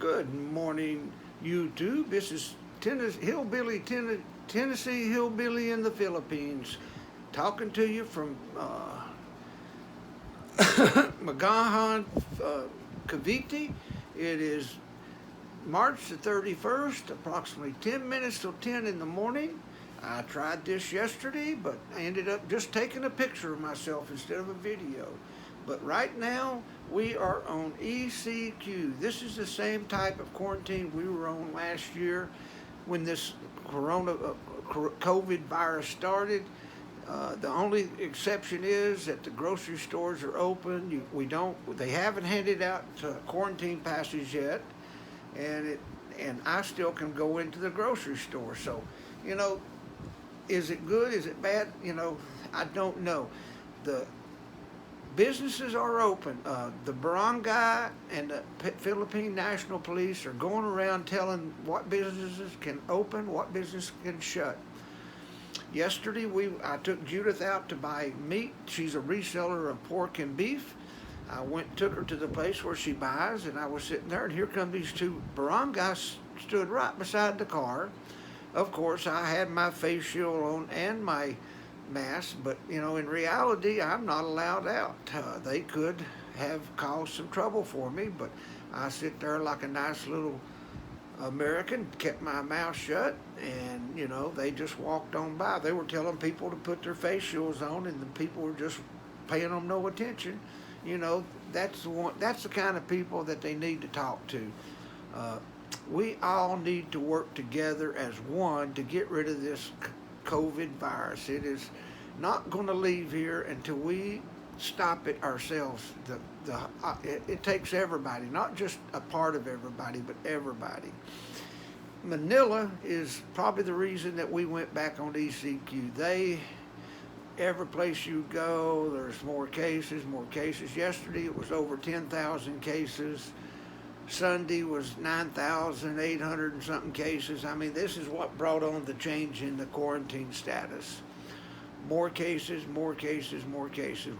Good morning, YouTube. This is Tennessee Hillbilly in the Philippines, talking to you from Magahan, Cavite. It is March the 31st, approximately 10 minutes till 10 in the morning. I tried this yesterday, but I ended up just taking a picture of myself instead of a video. But right now, we are on ECQ. This is the same type of quarantine we were on last year when this COVID virus started. The only exception is that the grocery stores are open. They haven't handed out quarantine passes yet, and I still can go into the grocery store. So, is it good? Is it bad? I don't know. The businesses are open. The barangay and the Philippine National Police are going around telling what businesses can open, what business can shut. Yesterday, I took Judith out to buy meat. She's a reseller of pork and beef. I took her to the place where she buys, and I was sitting there, and here come these two barangays stood right beside the car. Of course, I had my face shield on and my mask, but in reality, I'm not allowed out. They could have caused some trouble for me, but I sit there like a nice little American, kept my mouth shut, and they just walked on by. They were telling people to put their face shields on, and the people were just paying them no attention. That's the kind of people that they need to talk to. We all need to work together as one to get rid of this COVID virus. It is not going to leave here until we stop it ourselves. It takes everybody, not just a part of everybody, but everybody. Manila is probably the reason that we went back on ECQ. Every place you go, there's more cases. Yesterday it was over 10,000 cases. Sunday was 9,800 and something cases. I mean, this is what brought on the change in the quarantine status. More cases,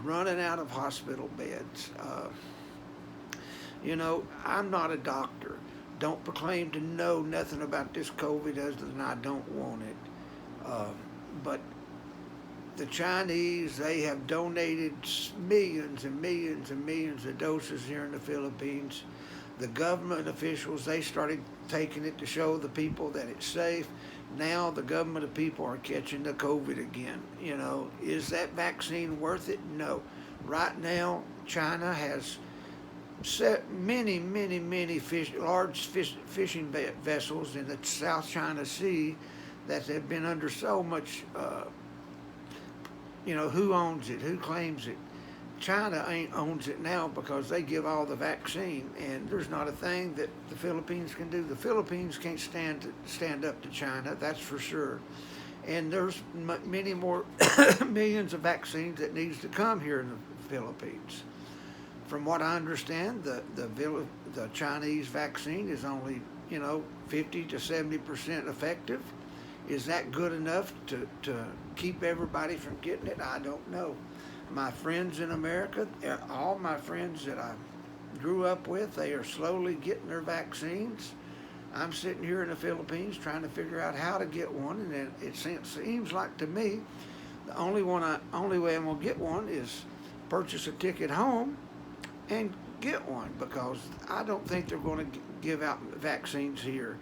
running out of hospital beds. I'm not a doctor. Don't proclaim to know nothing about this COVID other than I don't want it. But the Chinese, they have donated millions and millions and millions of doses here in the Philippines. The government officials, they started taking it to show the people that it's safe. Now the government people are catching the COVID again. Is that vaccine worth it? No. Right now, China has set many large fishing vessels in the South China Sea that have been under so much, who owns it? Who claims it? China owns it now because they give all the vaccine, and there's not a thing that the Philippines can do. The Philippines can't stand up to China, that's for sure. And there's many more millions of vaccines that needs to come here in the Philippines. From what I understand, the Chinese vaccine is only 50 to 70% effective. Is that good enough to keep everybody from getting it? I don't know. My friends in America, all my friends that I grew up with, they are slowly getting their vaccines. I'm sitting here in the Philippines trying to figure out how to get one, and it seems like to me the only way I'm going to get one is purchase a ticket home and get one, because I don't think they're going to give out vaccines here.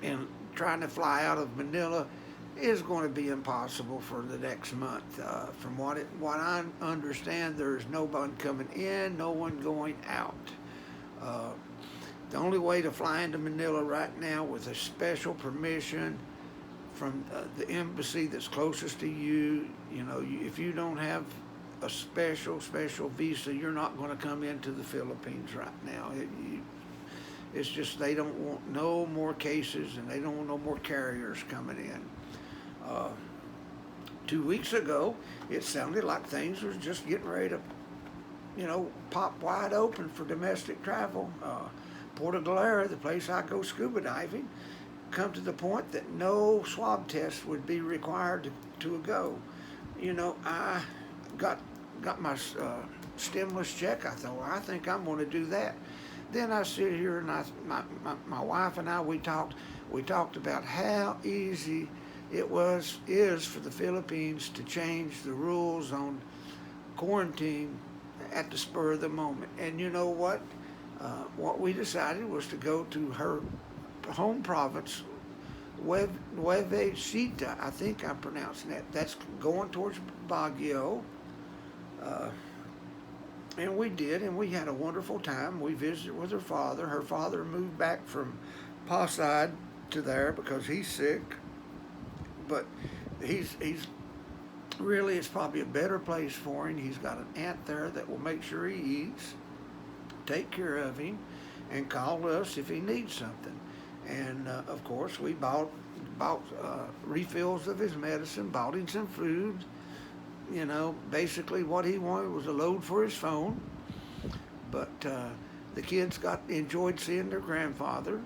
And trying to fly out of Manila is going to be impossible for the next month. From what I understand, there's no one coming in, no one going out. The only way to fly into Manila right now with a special permission from the embassy that's closest to you. If you don't have a special visa, you're not going to come into the Philippines right now. It's just they don't want no more cases, and they don't want no more carriers coming in. 2 weeks ago, it sounded like things was just getting ready to, pop wide open for domestic travel. Puerto Galera, the place I go scuba diving, come to the point that no swab test would be required to go. I got my stimulus check. I thought, well, I think I'm going to do that. then I sit here and my wife and I, we talked about how easy it is for the Philippines to change the rules on quarantine at the spur of the moment. And you know what? What we decided was to go to her home province, Nuevecita, I think I'm pronouncing that. That's going towards Baguio. Uh, and we did, and we had a wonderful time. We visited with her father. Her father moved back from Pasay to there because he's sick. But he's really, it's probably a better place for him. He's got an aunt there that will make sure he eats, take care of him, and call us if he needs something. And of course, we bought refills of his medicine, bought him some food. You know, basically what he wanted was a load for his phone. But the kids enjoyed seeing their grandfather.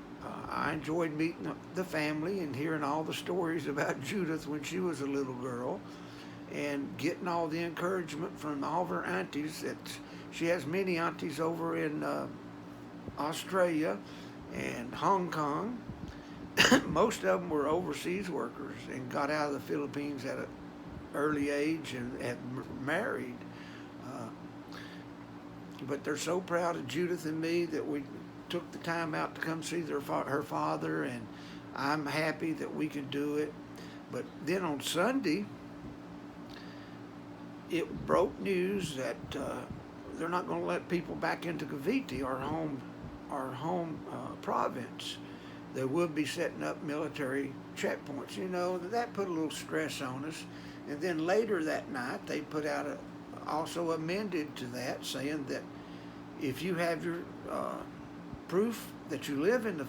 I enjoyed meeting the family and hearing all the stories about Judith when she was a little girl, and getting all the encouragement from all of her aunties. That she has many aunties over in Australia and Hong Kong. Most of them were overseas workers and got out of the Philippines at an early age and had married. But they're so proud of Judith and me that we took the time out to come see her father, and I'm happy that we could do it. But then on Sunday, it broke news that they're not going to let people back into Cavite, our home province. They would be setting up military checkpoints. You know, that put a little stress on us. And then later that night, they put out also amended to that, saying that if you have your proof that you live in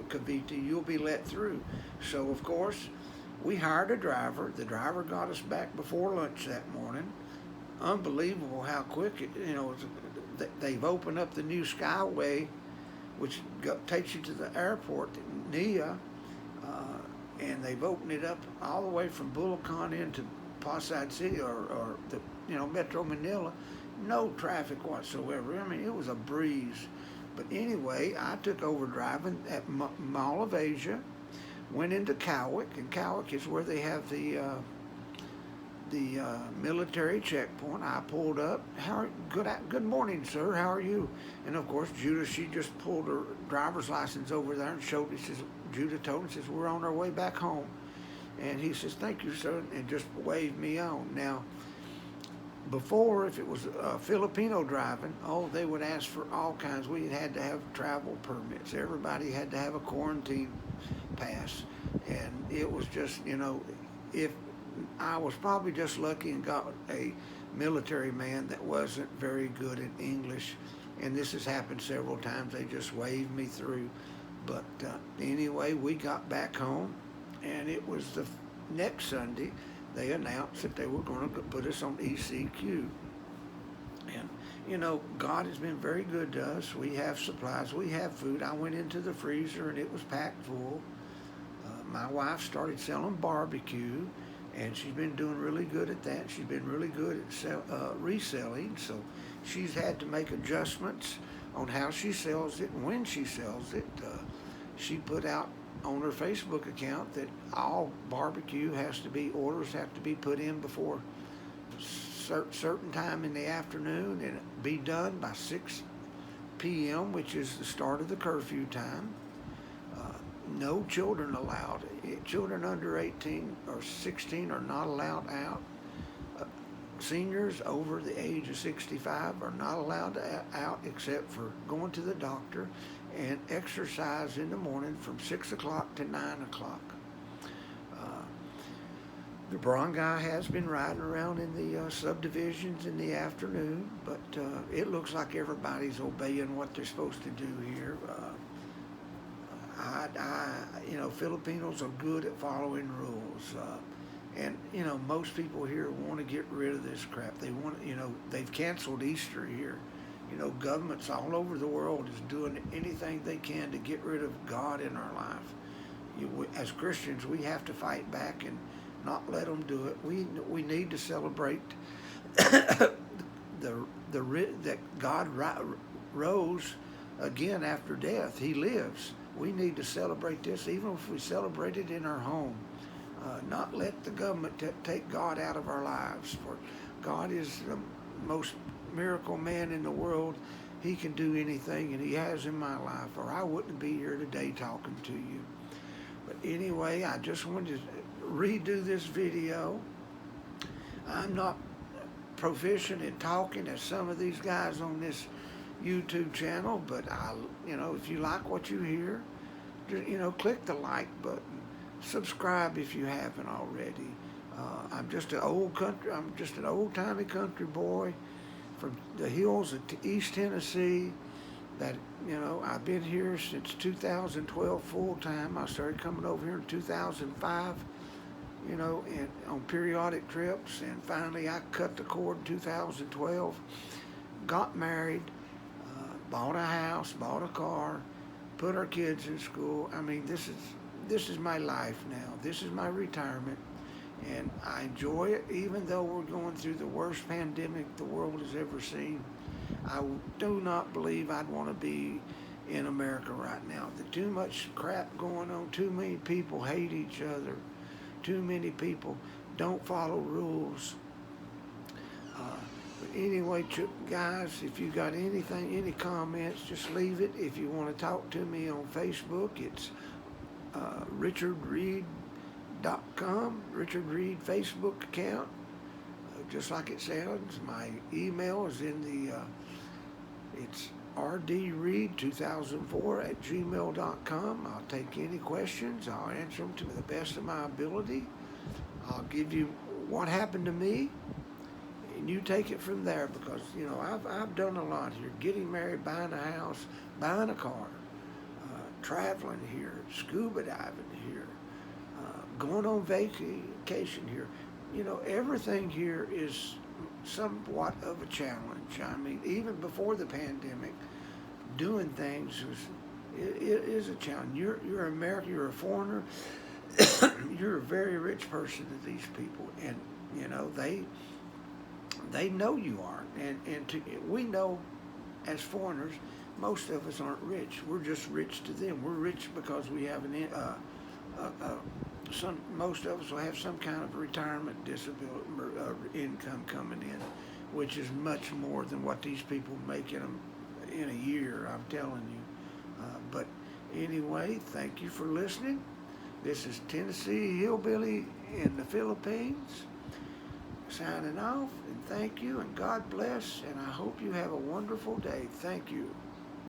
Cavite, you'll be let through. So of course, we hired a driver. The driver got us back before lunch that morning. Unbelievable how quick they've opened up the new Skyway, which takes you to the airport, Nia, and they've opened it up all the way from Bulacan into Pasay City or the Metro Manila. No traffic whatsoever. I mean, it was a breeze. But anyway, I took over driving at Mall of Asia, went into Cowick, and Cowick is where they have the military checkpoint. I pulled up. Good morning, sir. How are you? And of course, Judah, she just pulled her driver's license over there and showed me. Judah told me, says, we're on our way back home. And he says, thank you, sir, and just waved me on. Now, before, if it was Filipino driving, they would ask for all kinds. We had to have travel permits. Everybody had to have a quarantine pass. And it was just, if I was probably just lucky and got a military man that wasn't very good in English, and this has happened several times. They just waved me through. But anyway, we got back home, and it was the next Sunday they announced that they were going to put us on ECQ. And God has been very good to us. We have supplies, we have food. I went into the freezer and it was packed full. My wife started selling barbecue, and she's been doing really good at that. She's been really good at reselling, so she's had to make adjustments on how she sells it and when she sells it. She put out on her Facebook account that all barbecue orders have to be put in before certain time in the afternoon, and be done by 6 p.m., which is the start of the curfew time. No children allowed. Children under 18 or 16 are not allowed out. Seniors over the age of 65 are not allowed out except for going to the doctor and exercise in the morning from 6 o'clock to 9 o'clock. The barangay has been riding around in the subdivisions in the afternoon, but it looks like everybody's obeying what they're supposed to do here. Filipinos are good at following rules. And most people here want to get rid of this crap. They want, they've canceled Easter here. Governments all over the world is doing anything they can to get rid of God in our life. As Christians, we have to fight back and not let them do it. We need to celebrate that God rose again after death. He lives. We need to celebrate this, even if we celebrate it in our home. Not let the government take God out of our lives. For God is the most miracle man in the world. He can do anything, and he has in my life, or I wouldn't be here today talking to you. But anyway, I just wanted to redo this video. I'm not proficient in talking as some of these guys on this YouTube channel, but if you like what you hear, click the like button. Subscribe if you haven't already. I'm just an old-timey country boy from the hills of East Tennessee. That I've been here since 2012 full time. I started coming over here in 2005. And on periodic trips, and finally I cut the cord in 2012. Got married, bought a house, bought a car, put our kids in school. I mean, this is my life now. This is my retirement, and I enjoy it, even though we're going through the worst pandemic the world has ever seen. I do not believe I'd want to be in America right now. There's too much crap going on. Too many people hate each other. Too many people don't follow rules. But anyway, guys, if you got anything, any comments, just leave it. If you want to talk to me on Facebook, it's richardreed.com, Richard Reed Facebook account. Just like it sounds, my email is in the, it's rdreed2004@gmail.com. I'll take any questions. I'll answer them to the best of my ability. I'll give you what happened to me, and you take it from there, because I've done a lot here: getting married, buying a house, buying a car, traveling here, scuba diving here, going on vacation here. Everything here is somewhat of a challenge. I mean, even before the pandemic, doing things is a challenge. You're American, you're a foreigner, you're a very rich person to these people, and they know you aren't, and we know as foreigners, most of us aren't rich. We're just rich to them. We're rich because we have most of us will have some kind of retirement disability income coming in, which is much more than what these people make in a year, I'm telling you. But anyway, thank you for listening. This is Tennessee Hillbilly in the Philippines, signing off, and thank you, and God bless, and I hope you have a wonderful day. Thank you.